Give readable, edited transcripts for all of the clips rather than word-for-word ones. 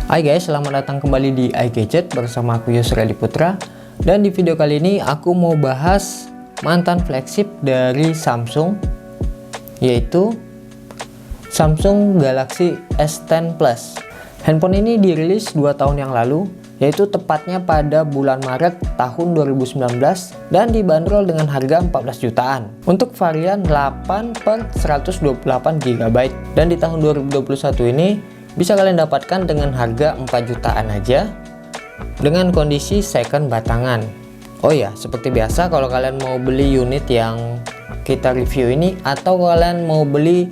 Hai guys, selamat datang kembali di iGadget bersama aku Yusri Adi Putra. Dan di video kali ini aku mau bahas mantan flagship dari Samsung, yaitu Samsung Galaxy S10 Plus. Handphone ini dirilis 2 tahun yang lalu, yaitu tepatnya pada bulan Maret tahun 2019 dan dibanderol dengan harga 14 jutaan untuk varian 8/128 GB. Dan di tahun 2021 ini bisa kalian dapatkan dengan harga 4 jutaan aja dengan kondisi second batangan. Oh ya, seperti biasa kalau kalian mau beli unit yang kita review ini atau kalian mau beli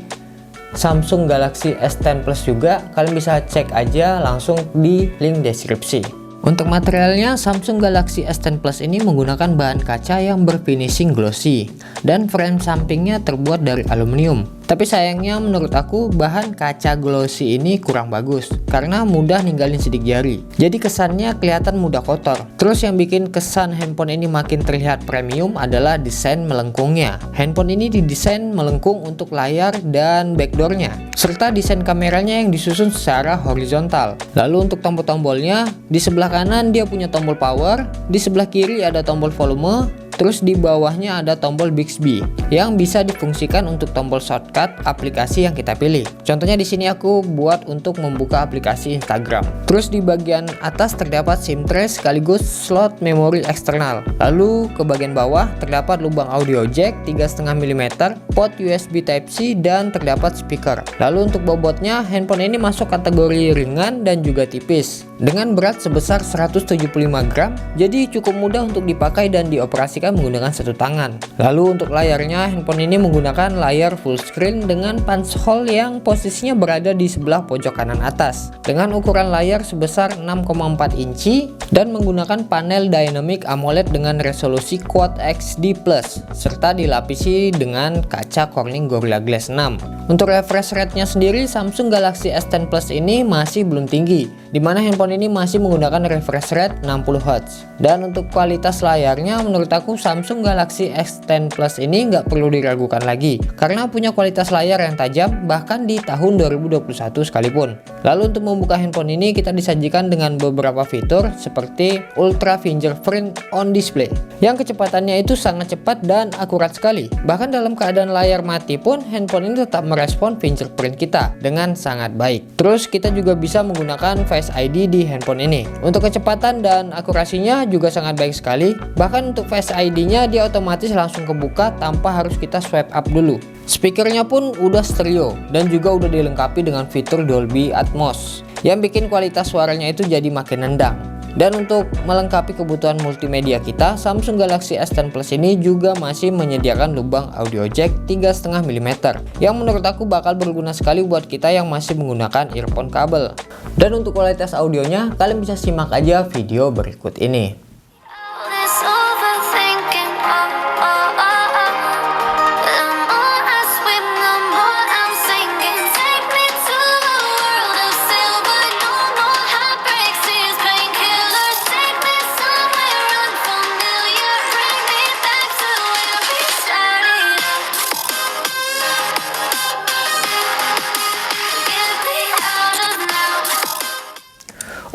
Samsung Galaxy S10 Plus juga, kalian bisa cek aja langsung di link deskripsi. Untuk materialnya, Samsung Galaxy S10 Plus ini menggunakan bahan kaca yang berfinishing glossy dan frame sampingnya terbuat dari aluminium. Tapi sayangnya menurut aku bahan kaca glossy ini kurang bagus karena mudah ninggalin sidik jari. Jadi kesannya kelihatan mudah kotor. Terus yang bikin kesan handphone ini makin terlihat premium adalah desain melengkungnya. Handphone ini didesain melengkung untuk layar dan backdoornya, serta desain kameranya yang disusun secara horizontal. Lalu untuk tombol-tombolnya, di sebelah kanan dia punya tombol power, di sebelah kiri ada tombol volume, terus di bawahnya ada tombol Bixby yang bisa difungsikan untuk tombol shortcut aplikasi yang kita pilih. Contohnya di sini aku buat untuk membuka aplikasi Instagram. Terus di bagian atas terdapat SIM tray sekaligus slot memori eksternal. Lalu ke bagian bawah terdapat lubang audio jack 3,5 mm, port USB Type-C dan terdapat speaker. Lalu untuk bobotnya, handphone ini masuk kategori ringan dan juga tipis dengan berat sebesar 175 gram. Jadi cukup mudah untuk dipakai dan dioperasikan menggunakan satu tangan. Lalu untuk layarnya, handphone ini menggunakan layar full screen dengan punch hole yang posisinya berada di sebelah pojok kanan atas dengan ukuran layar sebesar 6,4 inci dan menggunakan panel Dynamic AMOLED dengan resolusi Quad XD+ serta dilapisi dengan kaca Corning Gorilla Glass 6. Untuk refresh rate-nya sendiri, Samsung Galaxy S10 Plus ini masih belum tinggi, dimana handphone ini masih menggunakan refresh rate 60Hz. Dan untuk kualitas layarnya, menurut aku Samsung Galaxy S10 Plus ini nggak perlu diragukan lagi karena punya kualitas layar yang tajam bahkan di tahun 2021 sekalipun. Lalu untuk membuka handphone ini kita disajikan dengan beberapa fitur seperti Ultra Fingerprint on Display yang kecepatannya itu sangat cepat dan akurat sekali. Bahkan dalam keadaan layar mati pun handphone ini tetap merespon fingerprint kita dengan sangat baik. Terus kita juga bisa menggunakan Face ID di handphone ini. Untuk kecepatan dan akurasinya juga sangat baik sekali. Bahkan untuk Face ID-nya dia otomatis langsung kebuka tanpa harus kita swipe up dulu. Speakernya pun udah stereo dan juga udah dilengkapi dengan fitur Dolby Atmos yang bikin kualitas suaranya itu jadi makin nendang. Dan untuk melengkapi kebutuhan multimedia kita, Samsung Galaxy S10 Plus ini juga masih menyediakan lubang audio jack 3,5 mm yang menurut aku bakal berguna sekali buat kita yang masih menggunakan earphone kabel. Dan untuk kualitas audionya, kalian bisa simak aja video berikut ini.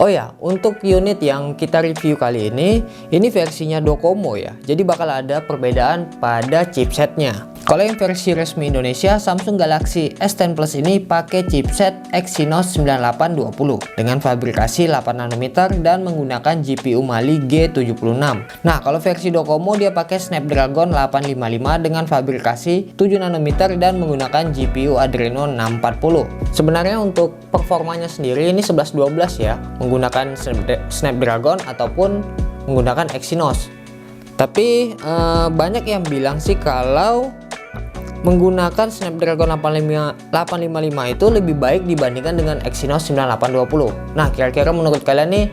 Oh ya, untuk unit yang kita review kali ini versinya Docomo ya. Jadi bakal ada perbedaan pada chipsetnya. Kalau yang versi resmi Indonesia, Samsung Galaxy S10 Plus ini pakai chipset Exynos 9820 dengan fabrikasi 8 nanometer dan menggunakan GPU Mali G76. Nah, kalau versi Docomo dia pakai Snapdragon 855 dengan fabrikasi 7 nanometer dan menggunakan GPU Adreno 640. Sebenarnya untuk performanya sendiri ini 11-12 ya, menggunakan Snapdragon ataupun menggunakan Exynos. Tapi banyak yang bilang sih kalau menggunakan Snapdragon 855 itu lebih baik dibandingkan dengan Exynos 9820. Nah, kira-kira menurut kalian nih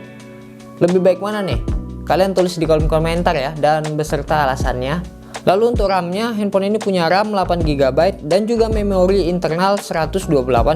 lebih baik mana nih? Kalian tulis di kolom komentar ya, dan beserta alasannya. Lalu untuk RAM-nya, handphone ini punya RAM 8 GB dan juga memori internal 128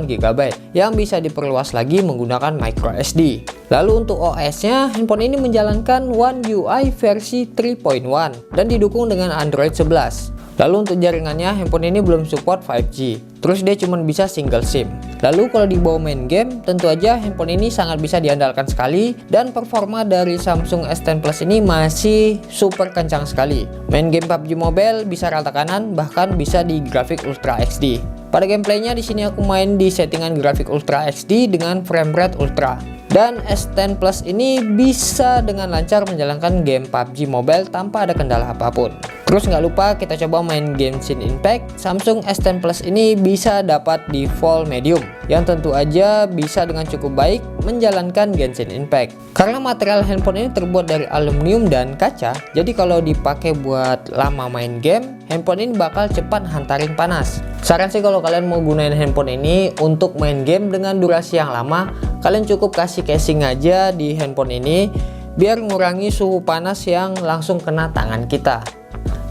GB yang bisa diperluas lagi menggunakan microSD. Lalu untuk OS-nya, handphone ini menjalankan One UI versi 3.1 dan didukung dengan Android 11. Lalu untuk jaringannya, handphone ini belum support 5G. Terus dia cuma bisa single SIM. Lalu kalau dibawa main game, tentu aja handphone ini sangat bisa diandalkan sekali. Dan performa dari Samsung S10 Plus ini masih super kencang sekali. Main game PUBG Mobile bisa rata kanan, bahkan bisa di grafik Ultra XD. Pada gameplaynya di sini aku main di settingan grafik Ultra XD dengan frame rate Ultra. Dan S10 Plus ini bisa dengan lancar menjalankan game PUBG Mobile tanpa ada kendala apapun. Terus nggak lupa kita coba main Genshin Impact. Samsung S10 Plus ini bisa dapat di full medium, yang tentu aja bisa dengan cukup baik menjalankan Genshin Impact. Karena material handphone ini terbuat dari aluminium dan kaca, jadi kalau dipakai buat lama main game, handphone ini bakal cepat hantarin panas. Saran sih kalau kalian mau gunain handphone ini untuk main game dengan durasi yang lama, kalian cukup kasih casing aja di handphone ini biar mengurangi suhu panas yang langsung kena tangan kita.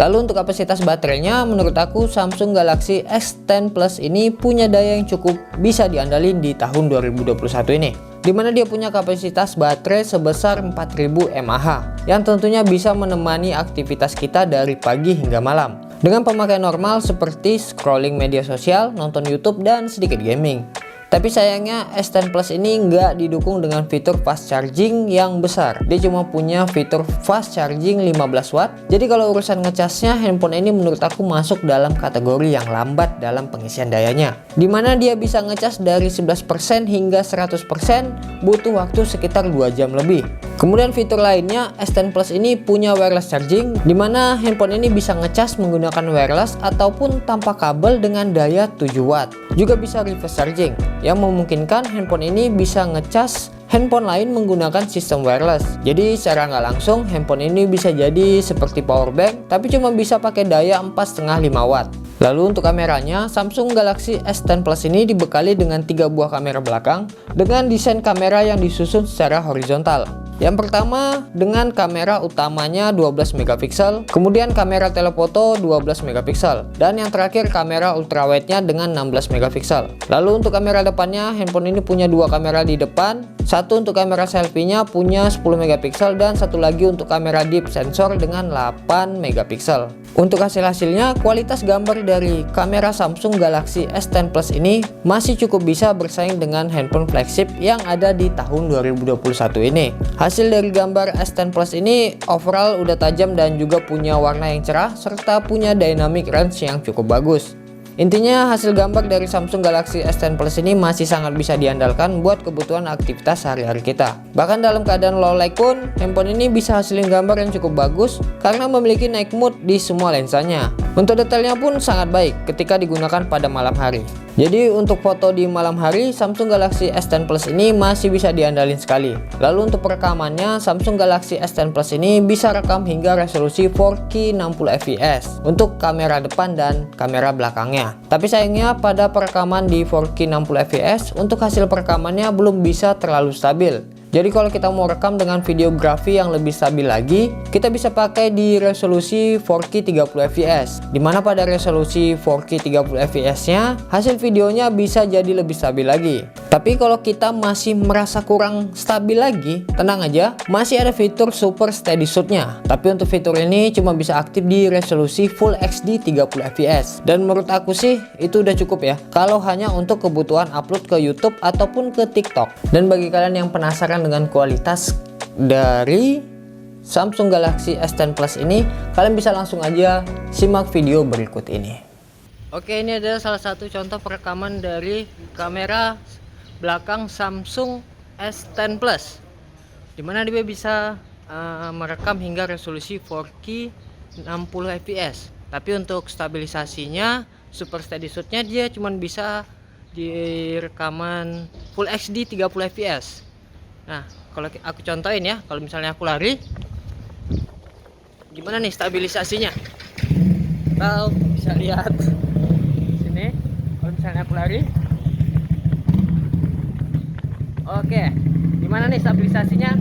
Lalu untuk kapasitas baterainya, menurut aku Samsung Galaxy S10 Plus ini punya daya yang cukup bisa diandalin di tahun 2021 ini, dimana dia punya kapasitas baterai sebesar 4000 mAh yang tentunya bisa menemani aktivitas kita dari pagi hingga malam dengan pemakaian normal seperti scrolling media sosial, nonton YouTube, dan sedikit gaming. Tapi sayangnya S10 Plus ini nggak didukung dengan fitur fast charging yang besar. Dia cuma punya fitur fast charging 15 watt. Jadi kalau urusan ngecasnya, handphone ini menurut aku masuk dalam kategori yang lambat dalam pengisian dayanya. Dimana dia bisa ngecas dari 11% hingga 100% butuh waktu sekitar 2 jam lebih. Kemudian fitur lainnya, S10 Plus ini punya wireless charging, dimana handphone ini bisa ngecas menggunakan wireless ataupun tanpa kabel dengan daya 7 watt. Juga bisa reverse charging, yang memungkinkan handphone ini bisa ngecas handphone lain menggunakan sistem wireless. Jadi secara nggak langsung handphone ini bisa jadi seperti power bank, tapi cuma bisa pakai daya 4,5-5 watt. Lalu untuk kameranya, Samsung Galaxy S10 Plus ini dibekali dengan 3 buah kamera belakang dengan desain kamera yang disusun secara horizontal. Yang pertama dengan kamera utamanya 12 megapiksel, kemudian kamera telefoto 12 megapiksel, dan yang terakhir kamera ultrawide-nya dengan 16 megapiksel. Lalu untuk kamera depannya, handphone ini punya 2 kamera di depan, satu untuk kamera selfie-nya punya 10 megapiksel dan satu lagi untuk kamera deep sensor dengan 8 megapiksel. Untuk hasilnya, kualitas gambar dari kamera Samsung Galaxy S10 Plus ini masih cukup bisa bersaing dengan handphone flagship yang ada di tahun 2021 ini. Hasil dari gambar S10 Plus ini overall udah tajam dan juga punya warna yang cerah serta punya dynamic range yang cukup bagus. Intinya hasil gambar dari Samsung Galaxy S10 Plus ini masih sangat bisa diandalkan buat kebutuhan aktivitas sehari-hari kita. Bahkan dalam keadaan low light pun, handphone ini bisa hasilin gambar yang cukup bagus karena memiliki night mode di semua lensanya. Untuk detailnya pun sangat baik ketika digunakan pada malam hari. Jadi untuk foto di malam hari, Samsung Galaxy S10 Plus ini masih bisa diandalin sekali. Lalu untuk perekamannya, Samsung Galaxy S10 Plus ini bisa rekam hingga resolusi 4K 60 fps untuk kamera depan dan kamera belakangnya. Tapi sayangnya pada perekaman di 4K 60 fps, untuk hasil perekamannya belum bisa terlalu stabil. Jadi kalau kita mau rekam dengan videografi yang lebih stabil lagi, kita bisa pakai di resolusi 4K 30 fps. Dimana pada resolusi 4K 30 fps-nya, hasil videonya bisa jadi lebih stabil lagi. Tapi kalau kita masih merasa kurang stabil lagi, tenang aja, masih ada fitur Super Steady Shot-nya. Tapi untuk fitur ini cuma bisa aktif di resolusi Full HD 30 fps. Dan menurut aku sih, itu udah cukup ya, kalau hanya untuk kebutuhan upload ke YouTube ataupun ke TikTok. Dan bagi kalian yang penasaran dengan kualitas dari Samsung Galaxy S10 Plus ini, kalian bisa langsung aja simak video berikut ini. Oke, ini adalah salah satu contoh perekaman dari kamera belakang Samsung S10 Plus, dimana dia bisa merekam hingga resolusi 4K 60 fps. Tapi untuk stabilisasinya, Super Steady Shot-nya dia cuma bisa di rekaman Full HD 30 fps. Nah, kalau aku contohin ya, kalau misalnya aku lari, gimana nih stabilisasinya? Kalau bisa lihat sini, kalau misalnya aku lari, oke, gimana nih stabilisasinya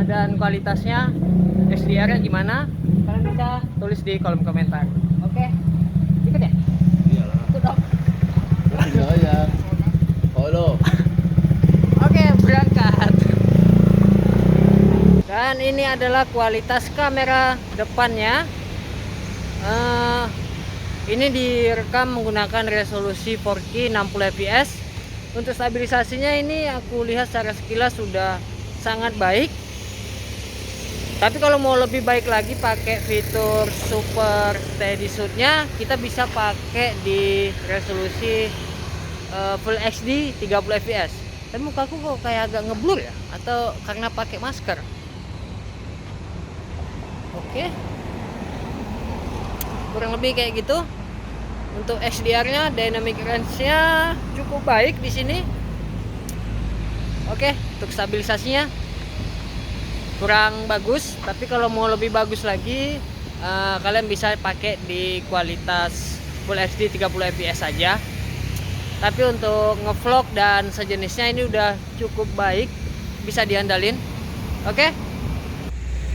dan kualitasnya, HDR-nya gimana? Kalian bisa tulis di kolom komentar. Oke, ikut ya? Iyalah. Ikut dong. Iya. Follow. Oke, berangkat. Dan ini adalah kualitas kamera depannya. Ini direkam menggunakan resolusi 4K 60 fps. Untuk stabilisasinya ini aku lihat secara sekilas sudah sangat baik. Tapi kalau mau lebih baik lagi pakai fitur super steady shoot-nya, kita bisa pakai di resolusi full HD 30 fps. Tapi mukaku kok kayak agak ngeblur ya, atau karena pakai masker. Oke. Kurang lebih kayak gitu. Untuk HDR-nya, dynamic range-nya cukup baik di sini. Oke, untuk stabilisasinya kurang bagus, tapi kalau mau lebih bagus lagi, kalian bisa pakai di kualitas Full HD 30 fps saja. Tapi untuk ngevlog dan sejenisnya ini udah cukup baik, bisa diandalin. Oke.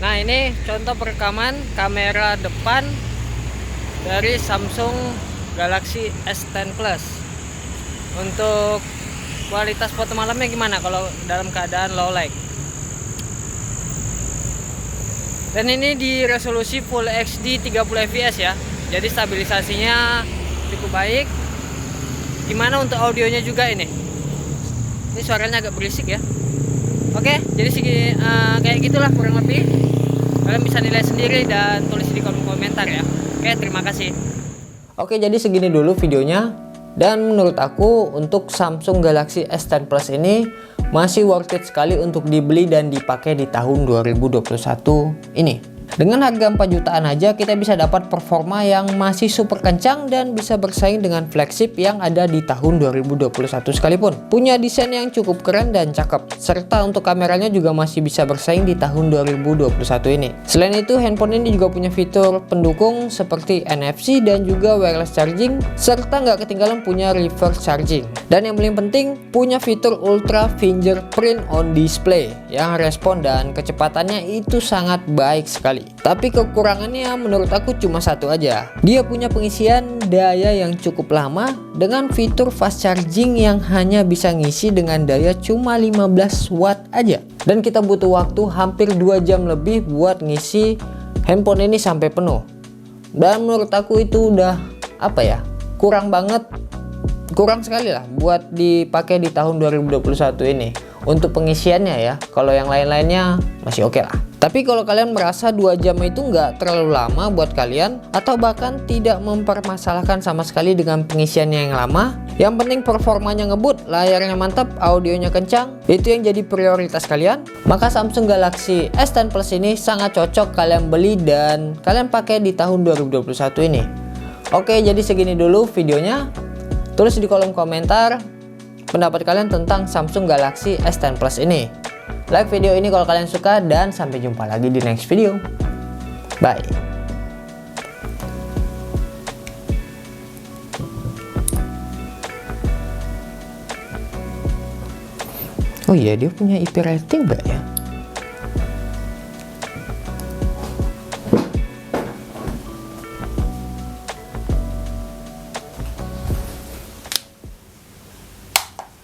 Nah, ini contoh perekaman kamera depan dari Samsung Galaxy S10 Plus. Untuk kualitas foto malamnya gimana kalau dalam keadaan low light? Dan ini di resolusi Full HD 30 fps ya. Jadi stabilisasinya cukup baik. Gimana untuk audionya juga ini? Ini suaranya agak berisik ya. Oke, jadi kayak gitulah kurang lebih. Kalian bisa nilai sendiri dan tulis di kolom komentar ya. Oke, terima kasih. Oke, jadi segini dulu videonya. Dan menurut aku untuk Samsung Galaxy S10 Plus ini masih worth it sekali untuk dibeli dan dipakai di tahun 2021 ini. Dengan harga 4 jutaan aja kita bisa dapat performa yang masih super kencang dan bisa bersaing dengan flagship yang ada di tahun 2021 sekalipun. Punya desain yang cukup keren dan cakep, serta untuk kameranya juga masih bisa bersaing di tahun 2021 ini. Selain itu, handphone ini juga punya fitur pendukung seperti NFC dan juga wireless charging, serta nggak ketinggalan punya reverse charging. Dan yang paling penting, punya fitur ultra fingerprint on display yang respon dan kecepatannya itu sangat baik sekali. Tapi kekurangannya menurut aku cuma satu aja. Dia punya pengisian daya yang cukup lama dengan fitur fast charging yang hanya bisa ngisi dengan daya cuma 15 watt aja. Dan kita butuh waktu hampir 2 jam lebih buat ngisi handphone ini sampai penuh. Dan menurut aku itu udah kurang banget. Kurang sekali lah buat dipakai di tahun 2021 ini. Untuk pengisiannya ya, kalau yang lain-lainnya masih oke lah. Tapi kalau kalian merasa 2 jam itu nggak terlalu lama buat kalian, atau bahkan tidak mempermasalahkan sama sekali dengan pengisiannya yang lama, yang penting performanya ngebut, layarnya mantap, audionya kencang, itu yang jadi prioritas kalian, maka Samsung Galaxy S10 Plus ini sangat cocok kalian beli dan kalian pakai di tahun 2021 ini. Oke, jadi segini dulu videonya. Tulis di kolom komentar pendapat kalian tentang Samsung Galaxy S10 Plus ini. Like video ini kalau kalian suka dan sampai jumpa lagi di next video. Bye. Oh iya, dia punya IP rating nggak ya?